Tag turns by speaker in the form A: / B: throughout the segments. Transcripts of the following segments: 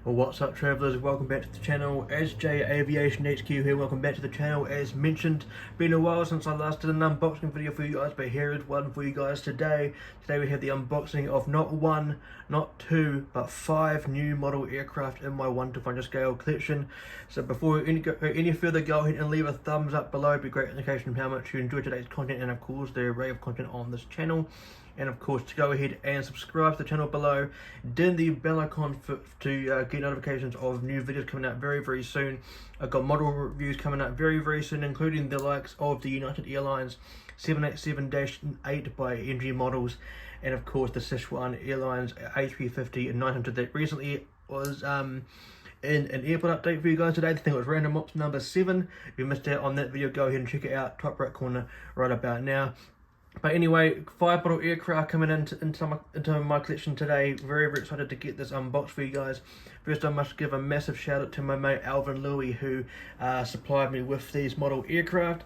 A: Well, what's up, travellers? Welcome back to the channel. As J Aviation HQ here, welcome back to the channel. As mentioned, been a while since I last did an unboxing video for you guys, but here is one for you guys today. Today we have the unboxing of not one, not two, but 5 new model aircraft in my 1 to 500 scale collection. So before any further, go ahead and leave a thumbs up below. It'd be a great indication of how much you enjoy today's content and of course the array of content on this channel. And of course, to go ahead and subscribe to the channel below, din the bell icon to get notifications of new videos coming out very soon. I've got model reviews coming out very soon, including the likes of the United Airlines 787-8 by NG models, and of course the Sichuan Airlines A350-900 that recently was in an airport update for you guys today. I think it was random ops number 7. If you missed out on that video, go ahead and check it out, top right corner right about now. But anyway, 5 model aircraft coming into my collection today. Very excited to get this unboxed for you guys. First, I must give a massive shout out to my mate Alvin Louis, who supplied me with these model aircraft.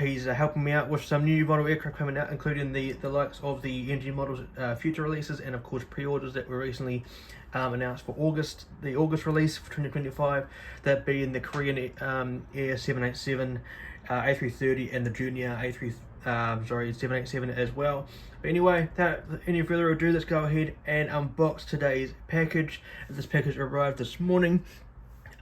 A: He's helping me out with some new model aircraft coming out, including the likes of the NG models future releases, and of course pre-orders that were recently announced for August, the August release for 2025. That being the Korean Air 787, A330, and the Junior A3 787 as well. But anyway, without any further ado, let's go ahead and unbox today's package. This package arrived this morning.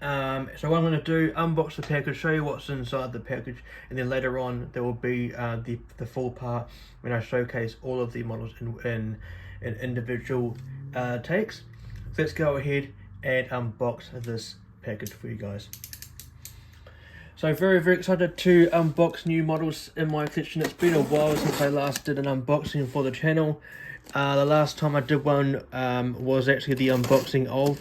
A: So what I'm going to do, unbox the package, show you what's inside the package, and then later on there will be the full part when I showcase all of the models in individual takes. So let's go ahead and unbox this package for you guys. So very excited to unbox new models in my collection. It's been a while since I last did an unboxing for the channel. The last time I did one was actually the unboxing of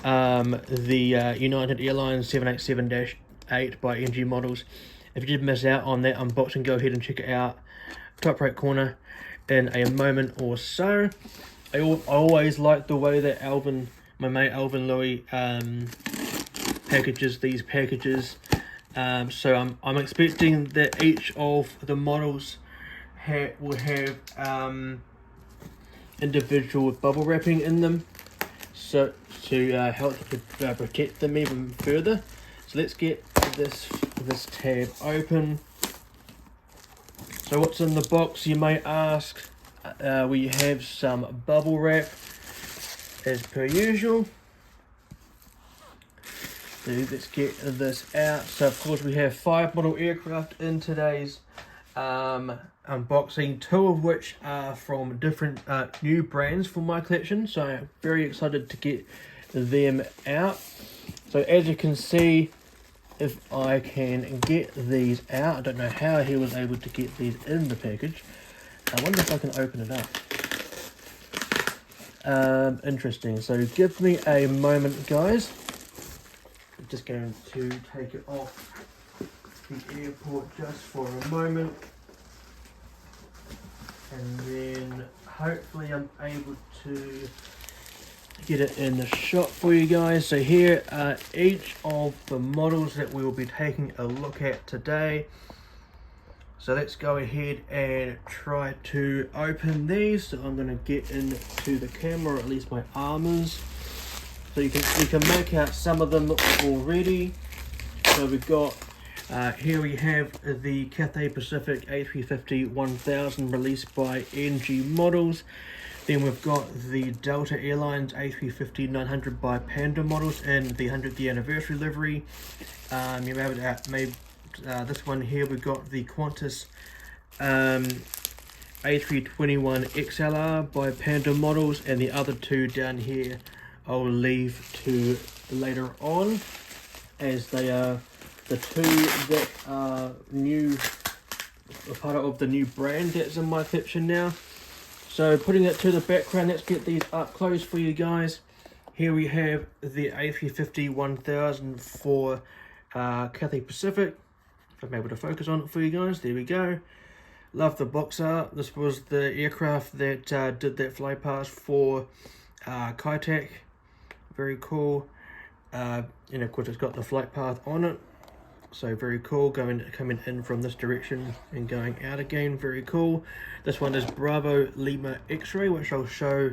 A: the United Airlines 787-8 by NG models. If you did miss out on that unboxing, go ahead and check it out, top right corner, in a moment or so. I always like the way that my mate Alvin Louis packages these packages. So I'm expecting that each of the models will have individual bubble wrapping in them, so to help to protect them even further. So let's get this tab open. So what's in the box, you may ask? We have some bubble wrap as per usual. So let's get this out. So of course we have 5 model aircraft in today's unboxing, 2 of which are from different new brands for my collection. So I'm very excited to get them out. So as you can see, if I can get these out, I don't know how he was able to get these in the package. I wonder if I can open it up. Interesting. So give me a moment, guys. Just going to take it off the airport just for a moment, and then hopefully I'm able to get it in the shot for you guys. So here are each of the models that we will be taking a look at today. So let's go ahead and try to open these. So I'm going to get into the camera, or at least my arm is. So you can make out some of them already. So we've got here we have the Cathay Pacific A3501000 released by NG models. Then we've got the Delta Airlines A350-900 by Panda models in the 100th anniversary livery. You may this one here, we've got the Qantas A321 XLR by Panda models, and the other 2 down here I'll leave to later on, as they are the 2 that are new, a part of the new brand that's in my collection now. So putting it to the background, let's get these up close for you guys. Here we have the A350-1000 for Cathay Pacific. If I'm able to focus on it for you guys, there we go. Love the box art. This was the aircraft that did that fly past for Kaitak. Very cool. And of course it's got the flight path on it, so very cool, coming in from this direction and going out again. Very cool. This one is Bravo Lima X-ray, which I'll show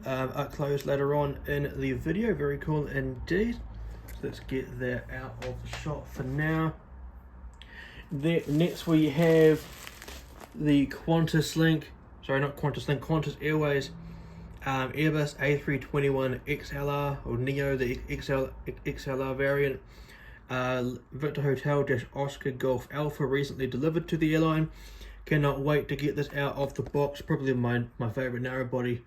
A: up close later on in the video. Very cool indeed. So let's get that out of the shot for now. Next we have the Qantas Airways Airbus A321 XLR or Neo, the XLR variant. Victor Hotel Oscar Golf Alpha recently delivered to the airline. Cannot wait to get this out of the box. Probably my favorite narrow body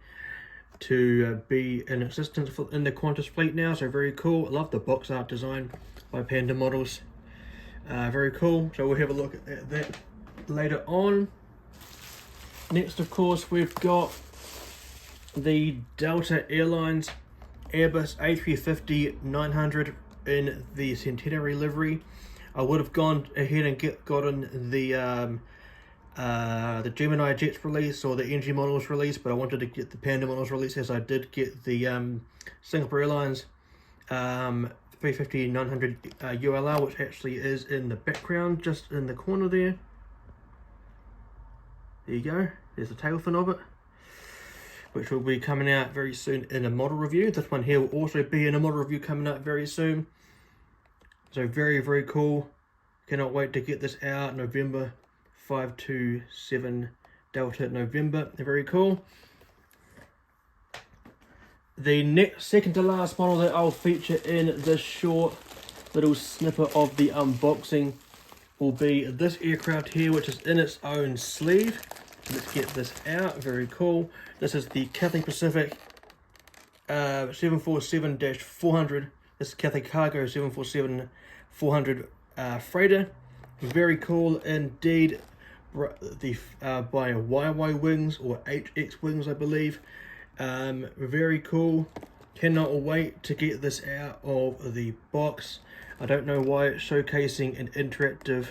A: to be in existence in the Qantas fleet now, so very cool. I love the box art design by Panda Models. Very cool, so we'll have a look at that later on. Next, of course, we've got the Delta Airlines Airbus A350-900 in the Centennial livery. I would have gone ahead and gotten the Gemini Jets release or the NG Models release, but I wanted to get the Panda Models release, as I did get the Singapore Airlines 350-900 ULR, which actually is in the background, just in the corner there. There you go, there's the tail fin of it, which will be coming out very soon in a model review. This one here will also be in a model review coming up very soon. So very, very cool. Cannot wait to get this out. November 527 Delta November. Very cool. The second to last model that I'll feature in this short little snippet of the unboxing will be this aircraft here, which is in its own sleeve. Let's get this out. Very cool. This is the Cathay Pacific 747-400. This is Cathay Cargo 747-400 freighter. Very cool indeed. The by YY wings or HX wings, I believe. Very cool. Cannot wait to get this out of the box. I don't know why it's showcasing an interactive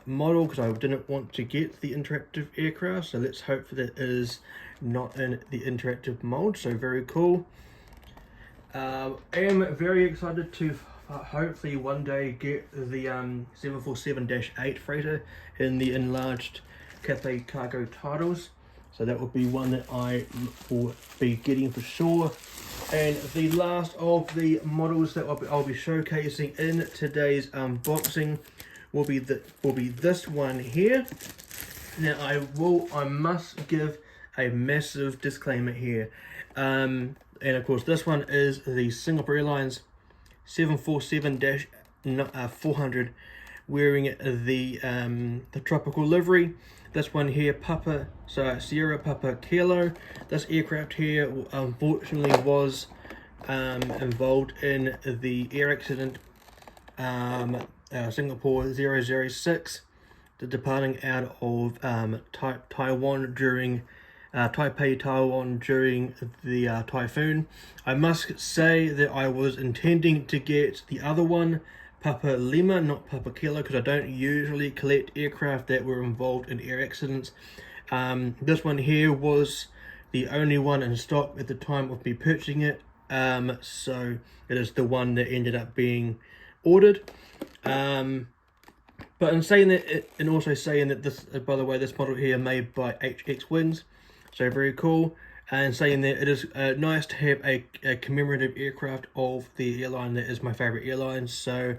A: model, because I didn't want to get the interactive aircraft, so let's hope that it is not in the interactive mode. So very cool. I am very excited to hopefully one day get the 747-8 freighter in the enlarged Cathay Cargo titles, so that would be one that I will be getting for sure. And the last of the models that I'll be showcasing in today's unboxing will be this one here. Now I must give a massive disclaimer here, and of course this one is the Singapore Airlines 747-400, wearing the tropical livery. This one here, Sierra Papa Kilo. This aircraft here unfortunately was involved in the air accident, Singapore 006, departing out of Taiwan during Taipei, Taiwan during the typhoon. I must say that I was intending to get the other one, Papa Lima, not Papa Kilo, because I don't usually collect aircraft that were involved in air accidents. This one here was the only one in stock at the time of me purchasing it, so it is the one that ended up being ordered. But in saying that, and also saying that this, by the way, this model here made by HX Wings, so very cool. And saying that it is nice to have a commemorative aircraft of the airline that is my favorite airline. So,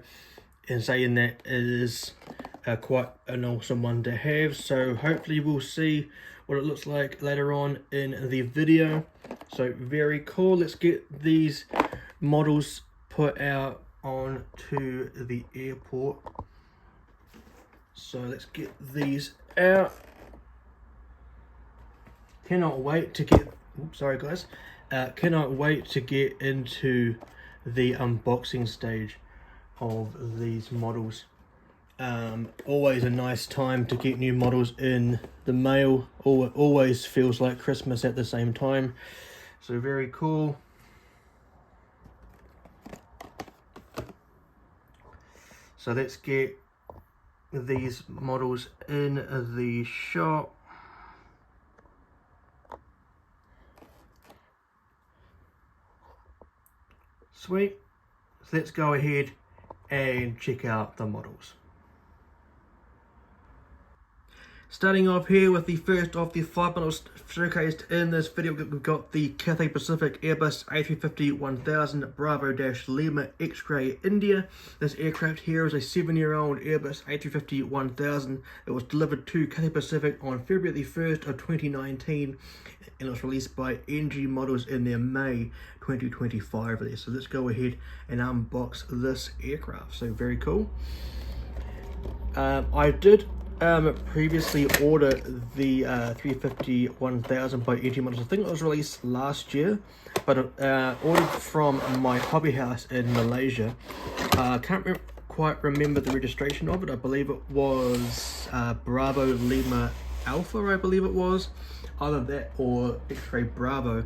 A: and saying that it is quite an awesome one to have. So hopefully we'll see what it looks like later on in the video. So very cool. Let's get these models put out onto the airport. So let's get these out. Cannot wait to get, sorry guys, cannot wait to get into the unboxing stage of these models. Always a nice time to get new models in the mail. Always feels like Christmas at the same time. So very cool. So let's get these models in the shop. Sweet. So let's go ahead and check out the models. Starting off here with the first of the 5 models showcased in this video, we've got the Cathay Pacific Airbus A3501000 Bravo-Lima X-Ray India. This aircraft here is a 7-year-old Airbus A3501000. It was delivered to Cathay Pacific on February the 1st of 2019 and it was released by NG Models in their May 2025 release. So let's go ahead and unbox this aircraft. So very cool. I did previously order the 350-1000 by NG Models. I think it was released last year, but ordered from my hobby house in Malaysia. Can't quite remember the registration of it. I believe it was Bravo Lima Alpha, I believe it was. Either that or X-Ray Bravo.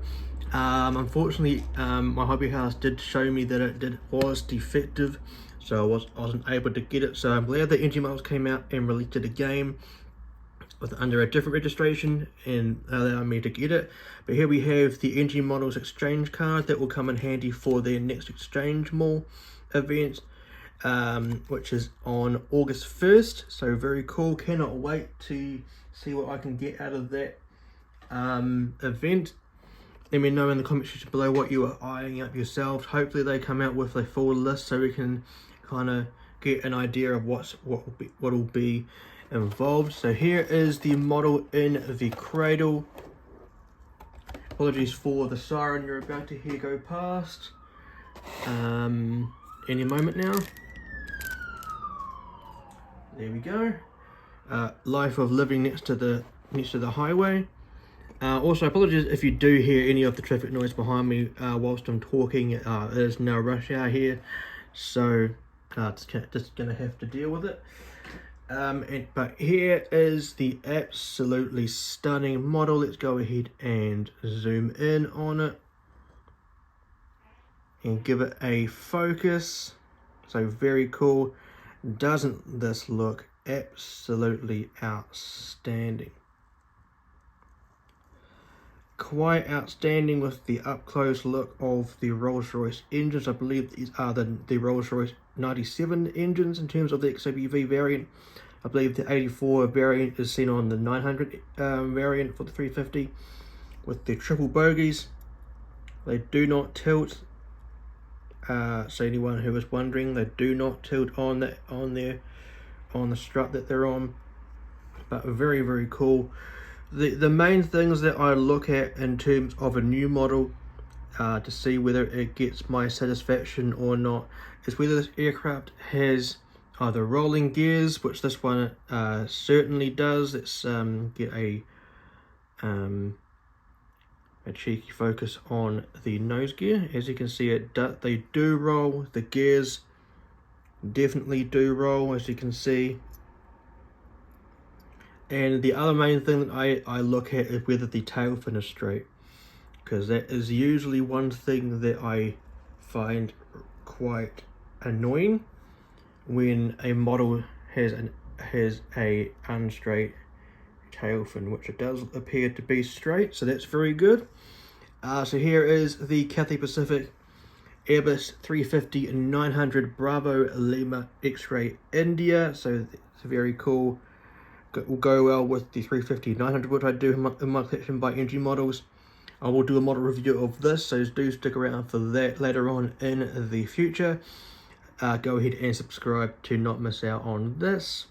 A: Unfortunately, my hobby house did show me that it was defective, so I wasn't able to get it. So I'm glad that NG Models came out and released it again under a different registration and allowed me to get it. But here we have the NG Models exchange card that will come in handy for their next exchange mall event, which is on August 1st. So very cool. Cannot wait to see what I can get out of that event. Let me know in the comment section below what you are eyeing up yourselves. Hopefully they come out with a full list so we can kind of get an idea of what will be involved. So here is the model in the cradle. Apologies for the siren you're about to hear go past any moment now. There we go. Life of living next to the highway. Also, apologies if you do hear any of the traffic noise behind me whilst I'm talking. It is now rush hour here, so just gonna have to deal with it. But here is the absolutely stunning model. Let's go ahead and zoom in on it and give it a focus. So very cool. Doesn't this look absolutely outstanding? Quite outstanding with the up close look of the Rolls-Royce engines. I believe these are the Rolls-Royce 97 engines in terms of the XWV variant. I believe the 84 variant is seen on the 900 variant for the 350 with the triple bogies. They do not tilt. So anyone who is wondering, they do not tilt on the strut that they're on. But very, very cool. The main things that I look at in terms of a new model to see whether it gets my satisfaction or not is whether this aircraft has either rolling gears, which this one certainly does. Let's get a cheeky focus on the nose gear. As you can see, they do roll. The gears definitely do roll, as you can see. And the other main thing that I look at is whether the tail fin is straight, because that is usually one thing that I find quite annoying when a model has a unstraight tail fin, which it does appear to be straight, so that's very good. So here is the Cathay Pacific Airbus A350-900 Bravo Lima X-Ray India. So it's very cool. Will go well with the 350-900, which I do in my collection by NG Models. I will do a model review of this, so do stick around for that later on in the future. Go ahead and subscribe to not miss out on this.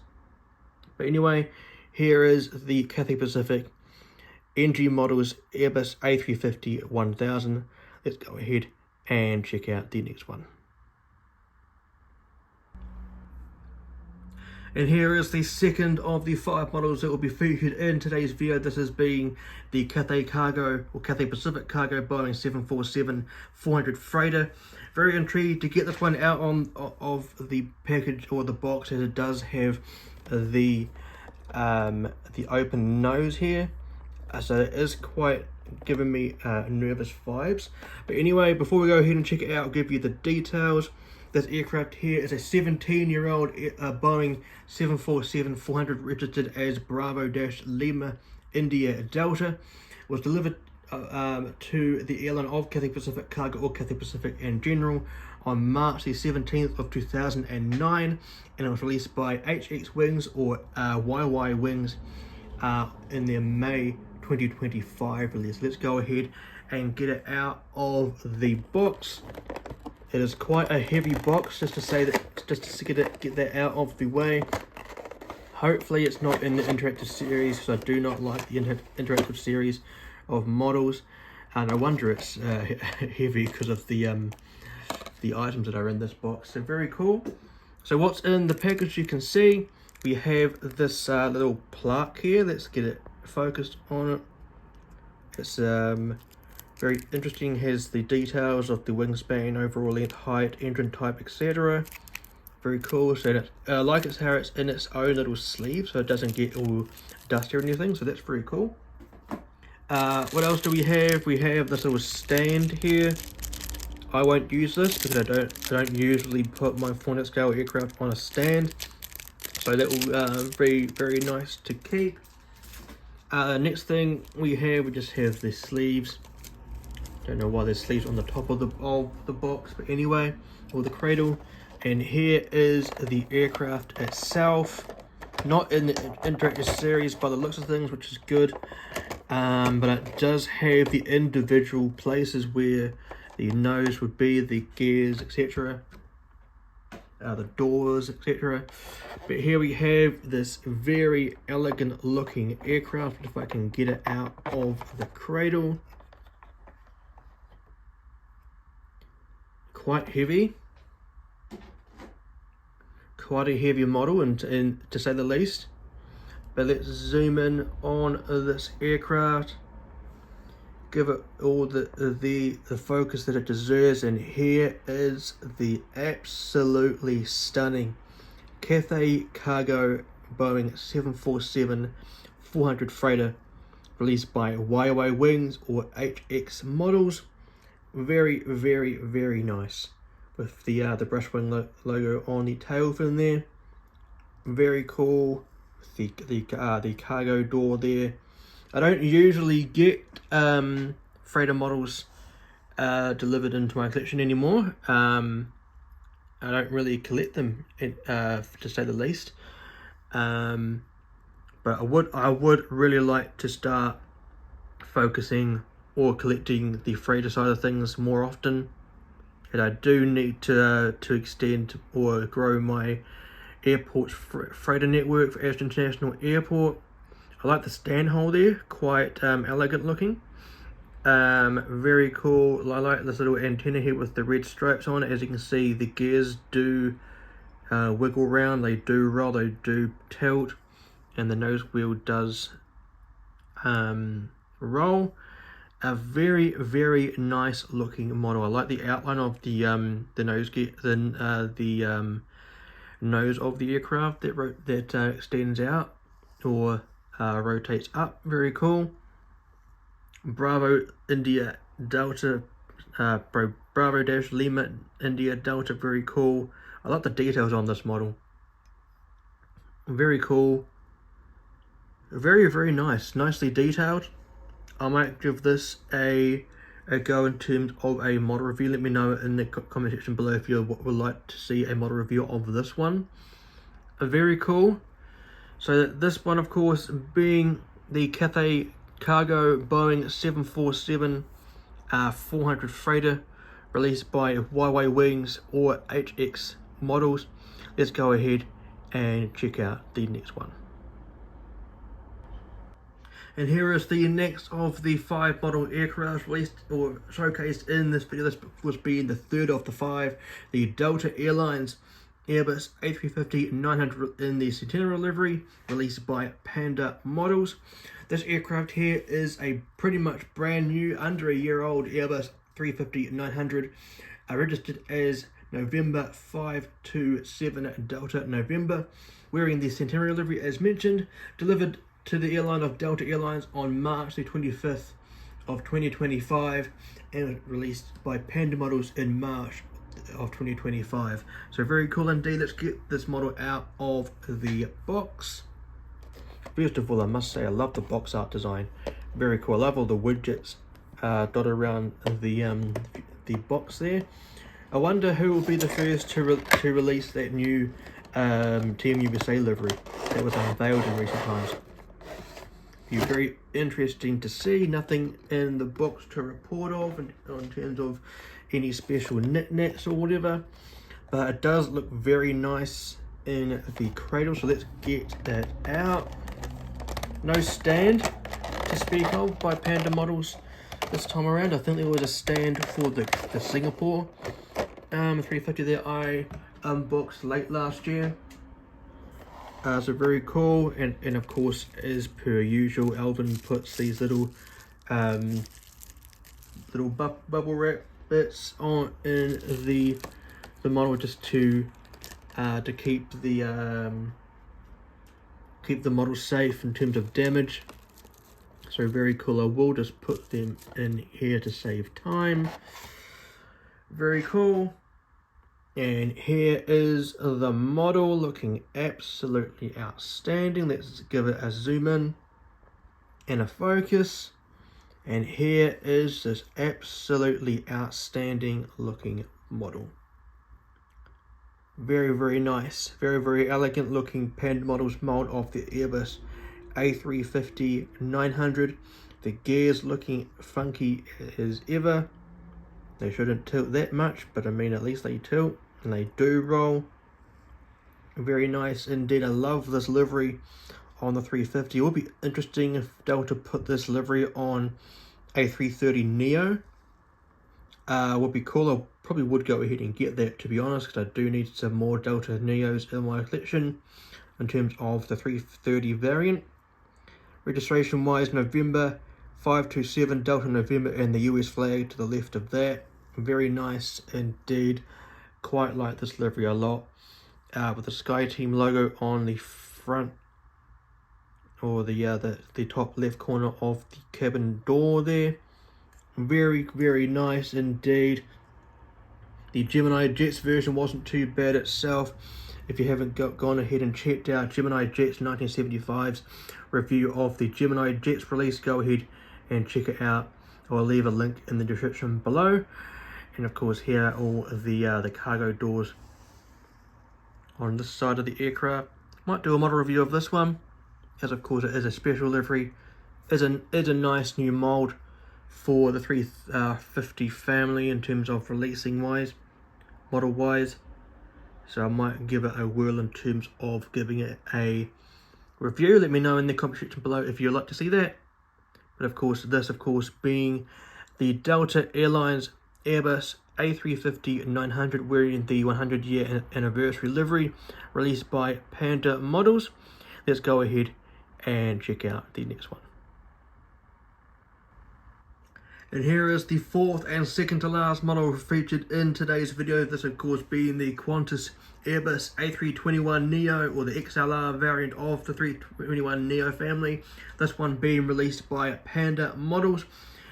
A: But anyway, here is the Cathay Pacific NG Models Airbus A350-1000. Let's go ahead and check out the next one. And here is the second of the 5 models that will be featured in today's video. This is being the Cathay Pacific Cargo Boeing 747-400 freighter. Very intrigued to get this one out of the package or the box, as it does have the open nose here. So it is quite giving me nervous vibes. But anyway, before we go ahead and check it out, I'll give you the details. This aircraft here is a 17-year-old Boeing 747-400 registered as Bravo-Lima India Delta. Was delivered to the airline of Cathay Pacific Cargo, or Cathay Pacific in general, on March the 17th of 2009, and it was released by HX Wings or YY Wings in their May 2025 release. Let's go ahead and get it out of the box. It is quite a heavy box, just to get that out of the way. Hopefully it's not in the interactive series, because I do not like the interactive series of models, and I wonder it's heavy because of the items that are in this box. So very cool. So what's in the package, you can see we have this little plaque here. Let's get it focused on it. It's very interesting, has the details of the wingspan, overall length, height, engine type, etc. Very cool. So I like it's how it's in its own little sleeve, so it doesn't get all dusty or anything, so that's very cool. What else do we have? We have this little stand here. I won't use this because I don't usually put my 400 scale aircraft on a stand, so that will be very nice to keep. Next thing we just have the sleeves. Don't know why there's sleeves on the top of the box, but anyway, or the cradle. And here is the aircraft itself, not in the interactive series by the looks of things, which is good, but it does have the individual places where the nose would be, the gears, etc., the doors, etc. But here we have this very elegant looking aircraft. If I can get it out of the cradle. Quite heavy. Quite a heavy model, and to say the least. But let's zoom in on this aircraft, give it all the focus that it deserves, and here is the absolutely stunning Cathay Cargo Boeing 747-400 freighter, released by YY Wings or HX Models. Very, very, very nice, with the brushwing logo on the tail fin there. Very cool. The cargo door there. I don't usually get freighter models delivered into my collection anymore. I don't really collect them, to say the least. But I would really like to start focusing or collecting the freighter side of things more often. And I do need to extend or grow my airport's freighter network for Ashton International Airport. I like the stand hole there, quite elegant looking. Very cool. I like this little antenna here with the red stripes on it. As you can see, the gears do wiggle around, they do roll, they do tilt, and the nose wheel does roll. A very, very nice looking model. I like the outline of the nose nose of the aircraft that extends out or rotates up. Very cool. Bravo India Delta, Bravo Dash Lima India Delta. Very cool. I like the details on this model. Very cool. Very, very nice. Nicely detailed. I might give this a go in terms of a model review. Let me know in the comment section below if you would like to see a model review of this one. Very cool. So this one, of course, being the Cathay Cargo Boeing 747-400 freighter, released by YY Wings or HX Models. Let's go ahead and check out the next one. And here is the next of the 5 model aircraft released or showcased in this video. This was being the third of the 5, the Delta Airlines Airbus A350-900 in the Centennial livery, released by Panda Models. This aircraft here is a pretty much brand new, under a year old Airbus A350-900, registered as November 527 Delta November, wearing the Centennial livery as mentioned, delivered to the airline of Delta Airlines on March the 25th of 2025 and released by Panda Models in March of 2025. So very cool indeed. Let's get this model out of the box. First of all, I must say I love the box art design. Very cool. I love all the widgets dotted around the box there. I wonder who will be the first to release that new Team USA livery that was unveiled in recent times. Be very interesting to see. Nothing in the box to report of in terms of any special knickknacks or whatever, but it does look very nice in the cradle. So let's get that out. No stand to speak of by Panda models this time around. I think there was a stand for the Singapore 350 that I unboxed late last year. So very cool, and of course, as per usual, Alvin puts these little bubble wrap bits on in the model just to keep the model safe in terms of damage. So very cool. I will just put them in here to save time. Very cool. And here is the model, looking absolutely outstanding. Let's give it a zoom in and a focus. And here is this absolutely outstanding looking model. Very, very nice. Very, very elegant looking Panda models mold of the Airbus A350-900. The gears looking funky as ever. They shouldn't tilt that much, but I mean, at least they tilt. And they do roll. Very nice indeed. I love this livery on the 350. It would be interesting if Delta put this livery on A330 Neo. Would be cool. I probably would go ahead and get that, to be honest, because I do need some more Delta Neos in my collection in terms of the 330 variant. Registration wise, November 527 Delta November, and the US flag to the left of that. Very nice indeed. Quite like this livery a lot, with the SkyTeam logo on the front, or the top left corner of the cabin door there. Very, very nice indeed. The Gemini Jets version wasn't too bad itself. If you haven't gone ahead and checked out Gemini Jets 1975's review of the Gemini Jets release, go ahead and check it out. I'll leave a link in the description below. And of course, here are all the cargo doors on this side of the aircraft. Might do a model review of this one, as of course it is a special livery. Is a nice new mold for the 350 family in terms of releasing wise, model wise. So I might give it a whirl in terms of giving it a review. Let me know in the comment section below if you'd like to see that. But of course, this of course being the Delta Airlines Airbus A350-900, wearing the 100-year anniversary livery, released by Panda Models. Let's go ahead and check out the next one. And here is the fourth and second to last model featured in today's video. This of course being the Qantas Airbus A321 Neo, or the XLR variant of the 321 Neo family. This one being released by Panda Models.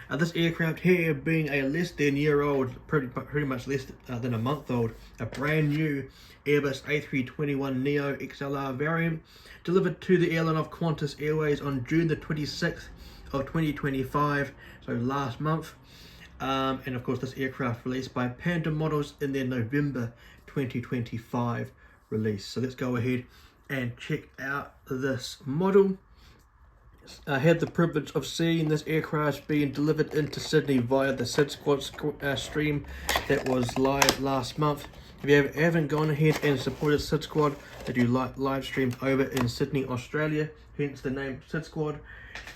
A: This aircraft here being a less than year old, pretty much less than a month old, a brand new Airbus A321 Neo XLR variant, delivered to the airline of Qantas Airways on June the 26th of 2025, so last month. And of course this aircraft released by Panda Models in their November 2025 release. So let's go ahead and check out this model. I had the privilege of seeing this aircraft being delivered into Sydney via the Sid Squad stream that was live last month. If you haven't gone ahead and supported Sid Squad, they do live streams over in Sydney, Australia, hence the name Sid Squad.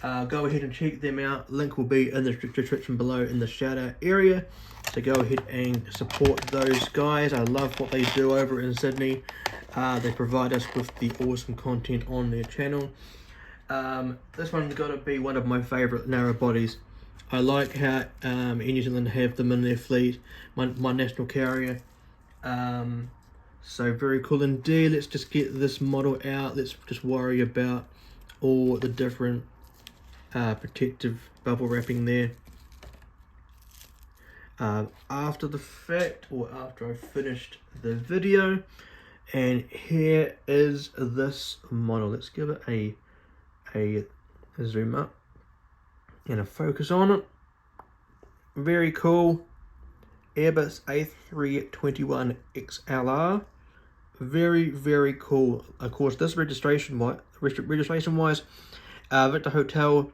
A: Go ahead and check them out. Link will be in the description below in the shout out area. So go ahead and support those guys. I love what they do over in Sydney. They provide us with the awesome content on their channel. This one's got to be one of my favourite narrow bodies. I like how Air New Zealand have them in their fleet, my national carrier. So very cool indeed. Let's just get this model out. Let's just worry about all the different protective bubble wrapping there. After the fact, or after I finished the video. And here is this model. Let's give it a zoom up and a focus on it. Very cool. Airbus A321 XLR. Very, very cool. Of course, this registration wise, Victor Hotel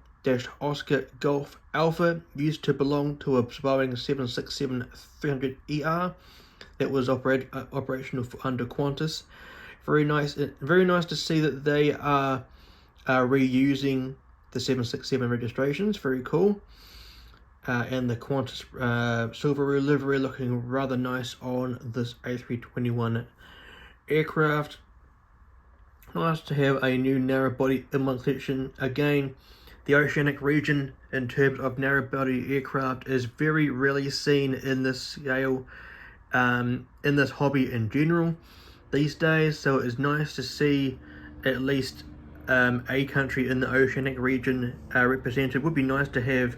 A: Oscar Golf Alpha used to belong to a Boeing 767-300ER that was operational under Qantas. Very nice to see that they are reusing the 767 registrations. Very cool. And the Qantas silver livery looking rather nice on this A321 aircraft. Nice to have a new narrow body in my collection. Again, the oceanic region in terms of narrow body aircraft is very rarely seen in this scale, in this hobby in general these days. So it is nice to see at least a country in the oceanic region represented. Would be nice to have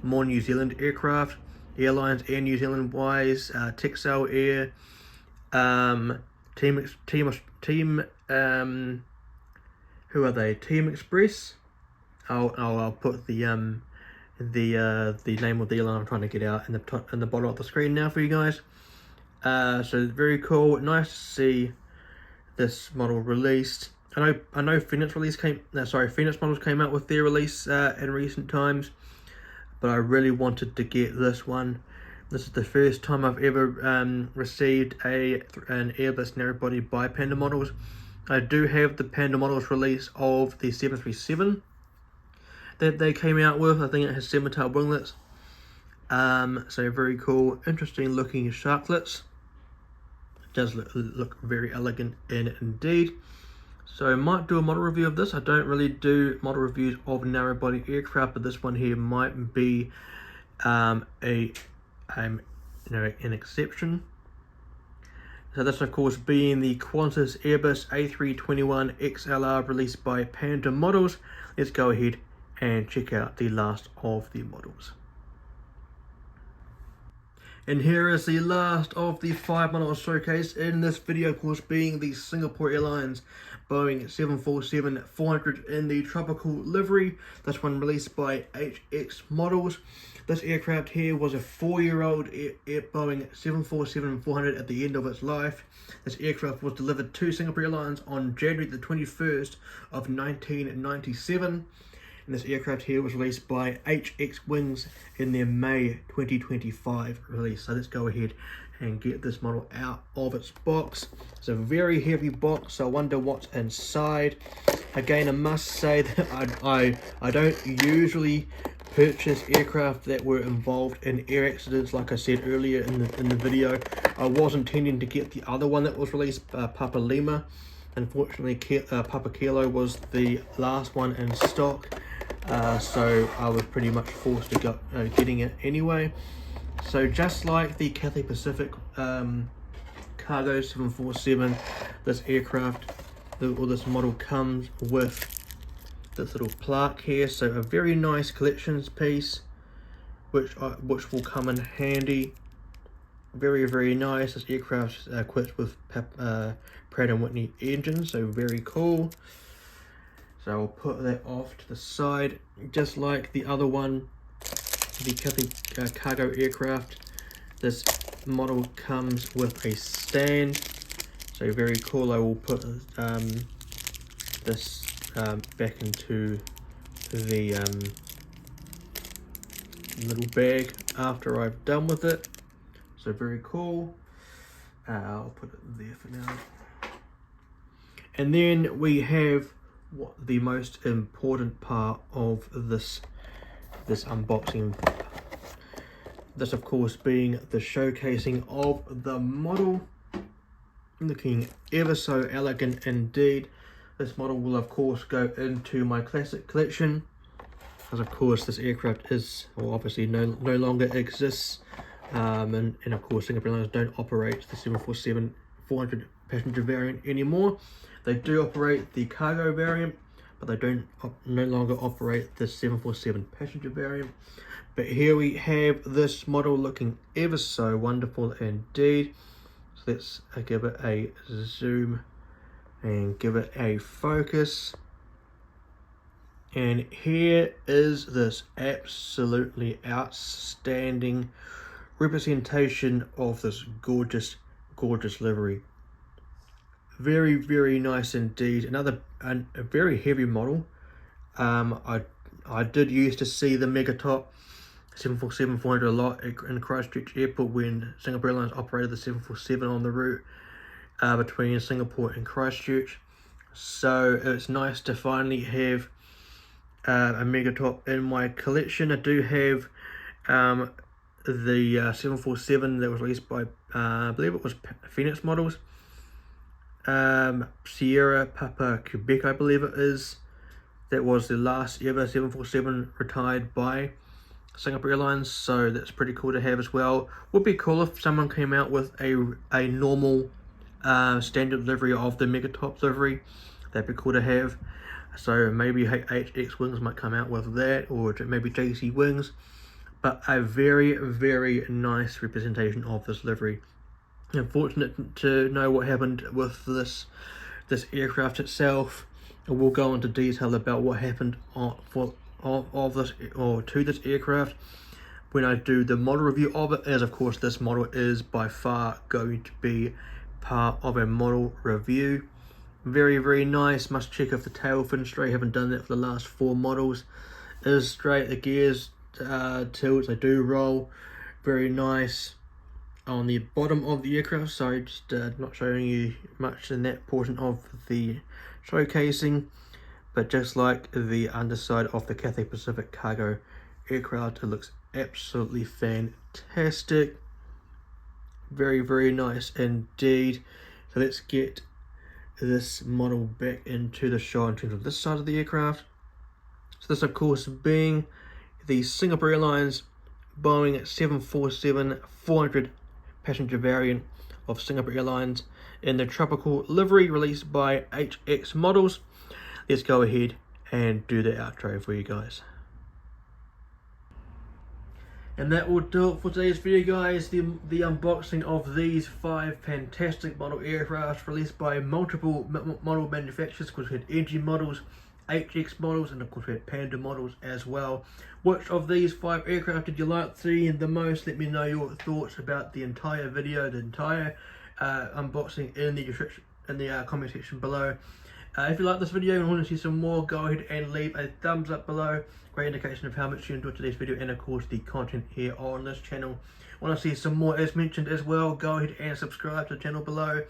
A: more New Zealand aircraft, Airlines Air New Zealand wise, Texel Air, who are they? Team Express. I'll put the name of the airline I'm trying to get out in the bottom of the screen now for you guys. So very cool. Nice to see this model released. I know Phoenix models came out with their release in recent times, but I really wanted to get this one. This is the first time I've ever received an Airbus narrow body by Panda Models. I do have the Panda Models release of the 737 that they came out with. I think it has scimitar winglets. So very cool, interesting looking sharklets. It does look very elegant indeed. So I might do a model review of this. I don't really do model reviews of narrow body aircraft, but this one here might be an exception. So this, of course, being the Qantas Airbus A321 XLR released by Panda Models. Let's go ahead and check out the last of the models. And here is the last of the 5 models showcased in this video, of course, being the Singapore Airlines Boeing 747-400 in the tropical livery. This one released by HX Models. This aircraft here was a 4-year-old Boeing 747-400 at the end of its life. This aircraft was delivered to Singapore Airlines on January the 21st of 1997. And this aircraft here was released by HX Wings in their May 2025 release. So let's go ahead and get this model out of its box. It's a very heavy box, so I wonder what's inside. Again, I must say that I don't usually purchase aircraft that were involved in air accidents. Like I said earlier in the video, I was intending to get the other one that was released, Papa Lima. Unfortunately, Papa Kilo was the last one in stock, so I was pretty much forced to go getting it anyway. So just like the Cathay Pacific Cargo 747, this aircraft, or this model, comes with this little plaque here. So a very nice collections piece, which will come in handy. Very, very nice. This aircraft is equipped with Pratt & Whitney engines, so very cool. So I'll put that off to the side. Just like the other one, the Cathay cargo aircraft, this model comes with a stand, so very cool. I will put this back into the little bag after I've done with it. So very cool. I'll put it there for now. And then we have the most important part of this unboxing. This, of course, being the showcasing of the model. Looking ever so elegant indeed. This model will, of course, go into my classic collection, because of course this aircraft is, well, obviously no longer exists. And of course Singapore Airlines don't operate the 747-400 passenger variant anymore. They do operate the cargo variant, but they no longer operate the 747 passenger variant. But here we have this model looking ever so wonderful indeed. So let's give it a zoom and give it a focus. And here is this absolutely outstanding representation of this gorgeous livery. Very, very nice indeed. A very heavy model. I did used to see the Megatop 747-400 a lot in Christchurch Airport when Singapore Airlines operated the 747 on the route between Singapore and Christchurch. So it's nice to finally have a Megatop in my collection. I do have the 747 that was released by I believe it was Phoenix Models, Sierra Papa Quebec I believe it is. That was the last ever 747 retired by Singapore Airlines, so that's pretty cool to have as well. Would be cool if someone came out with a normal standard livery of the Megatop livery. That'd be cool to have. So maybe HX Wings might come out with that, or maybe JC Wings. But a very, very nice representation of this livery. Unfortunate to know what happened with this aircraft itself. We'll go into detail about what happened to this aircraft when I do the model review of it, as of course this model is by far going to be part of a model review. Very, very nice. Must check if the tail fin straight. Haven't done that for the last 4 models. Is straight. The gears tilts, they do roll. Very nice. On the bottom of the aircraft, sorry, just not showing you much in that portion of the showcasing, but just like the underside of the Cathay Pacific cargo aircraft, it looks absolutely fantastic. Very, very nice indeed. So let's get this model back into the shot in terms of this side of the aircraft. So this of course being the Singapore Airlines Boeing 747-400 passenger variant of Singapore Airlines in the tropical livery released by HX Models. Let's go ahead and do the outro for you guys. And that will do it for today's video, guys. The unboxing of these 5 fantastic model aircraft released by multiple model manufacturers. Of course we had NG Models, HX Models, and of course we had Panda Models as well. Which of these 5 aircraft did you like seeing the most? Let me know your thoughts about the entire video, the entire unboxing in the comment section below. If you like this video and want to see some more, go ahead and leave a thumbs up below. Great indication of how much you enjoyed today's video and of course the content here on this channel. Want to see some more as mentioned as well, go ahead and subscribe to the channel below.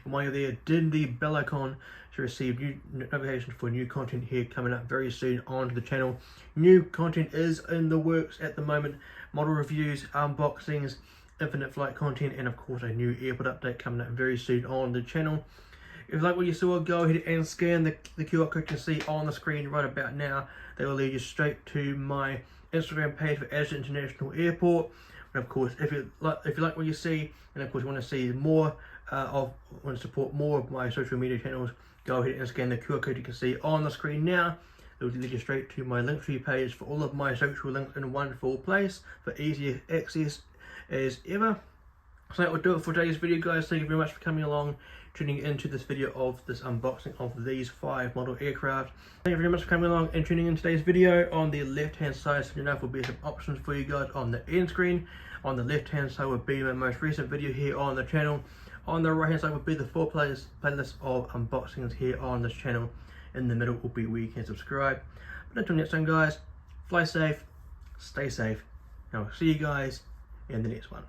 A: And while you're there, din the bell icon to receive new notifications for new content here coming up very soon onto the channel. New content is in the works at the moment. Model reviews, unboxings, infinite flight content, and of course a new airport update coming up very soon on the channel. If you like what you saw, go ahead and scan the QR code you can see on the screen right about now. They will lead you straight to my Instagram page for Asia International Airport. And of course, if you like what you see, and of course you want to see more want to support more of my social media channels, go ahead and scan the QR code you can see on the screen now. It will lead you straight to my Linktree page for all of my social links in one full place for easier access as ever. So that will do it for today's video, guys. Thank you very much for coming along, tuning into this video of this unboxing of these 5 model aircraft. Thank you very much for coming along and tuning in today's video. On the left hand side, so enough will be some options for you guys on the end screen. On the left hand side will be my most recent video here on the channel. On the right hand side will be the 4 playlist of unboxings here on this channel. In the middle will be where you can subscribe. But until next time, guys, fly safe, stay safe, and I'll see you guys in the next one.